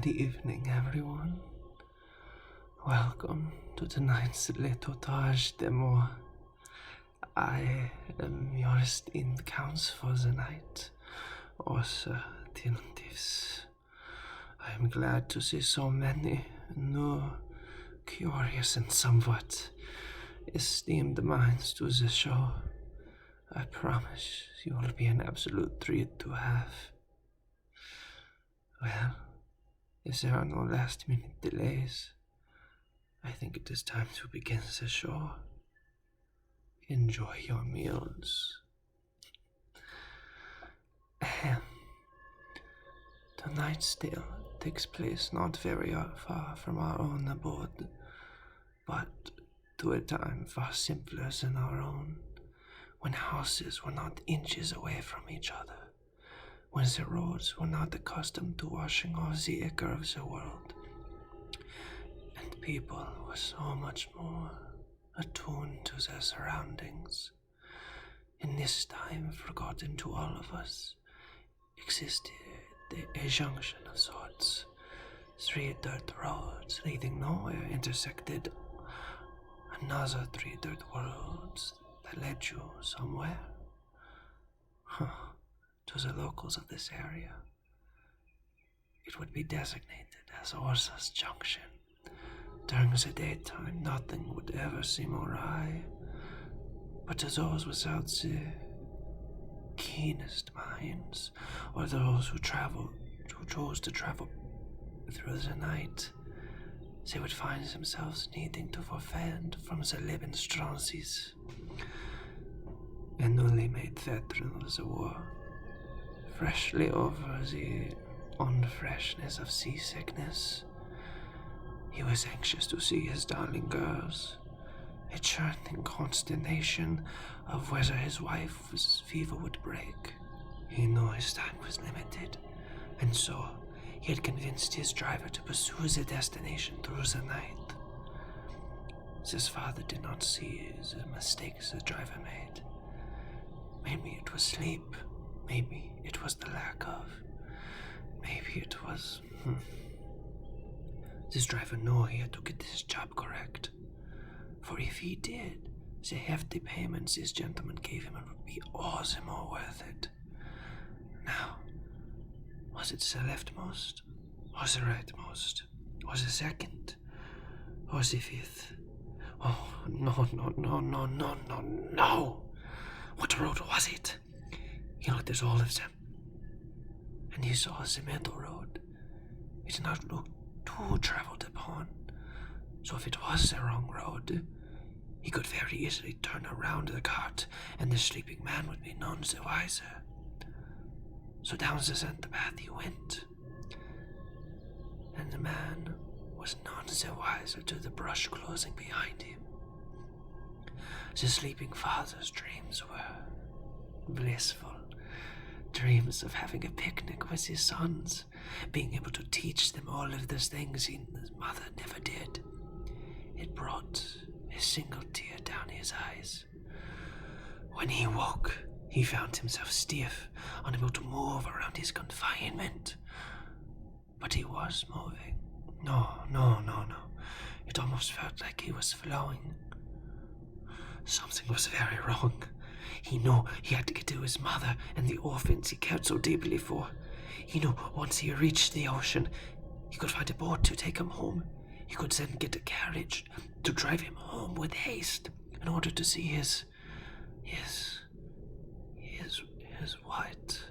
Good evening, everyone. Welcome to tonight's Letotage demo. I am your esteemed counsel for the night, Orsa Tinontis. I am glad to see so many new, curious, and somewhat esteemed minds to the show. I promise you will be an absolute treat to have. Well, if there are no last-minute delays, I think it is time to begin the show. Enjoy your meals. Ahem. Tonight's tale takes place not very far from our own abode, but to a time far simpler than our own, when houses were not inches away from each other, when the roads were not accustomed to washing off the ichor of the world, and people were so much more attuned to their surroundings. In this time forgotten to all of us, existed a junction of sorts. 3 dirt roads leading nowhere intersected another 3 dirt roads that led you somewhere. To the locals of this area, it would be designated as Orsa's Junction. During the daytime, nothing would ever seem awry, but to those without the keenest minds, or those who chose to travel through the night, they would find themselves needing to forfend from the Lebensstrances, a newly made veteran of the war, freshly over the unfreshness of seasickness. He was anxious to see his darling girls, a churning consternation of whether his wife's fever would break. He knew his time was limited, and so he had convinced his driver to pursue the destination through the night. His father did not see the mistakes the driver made. Maybe it was sleep. Maybe it was the lack of. Maybe it was... This driver knew he had to get his job correct. For if he did, the hefty payments this gentleman gave him would be all the more worth it. Now, was it the leftmost, or the rightmost, or the second, or the fifth? Oh, no. What road was it? He looked at all of them, and he saw the middle road. It did not look too traveled upon, so if it was the wrong road, he could very easily turn around the cart, and the sleeping man would be none the wiser. So down the center path he went, and the man was none the wiser to the brush closing behind him. The sleeping father's dreams were blissful. Dreams of having a picnic with his sons, being able to teach them all of those things his mother never did. It brought a single tear down his eyes. When he woke, he found himself stiff, unable to move around his confinement. But he was moving. No. It almost felt like he was flowing. Something was very wrong. He knew he had to get to his mother and the orphans he cared so deeply for. He knew once he reached the ocean, he could find a boat to take him home. He could then get a carriage to drive him home with haste in order to see his what?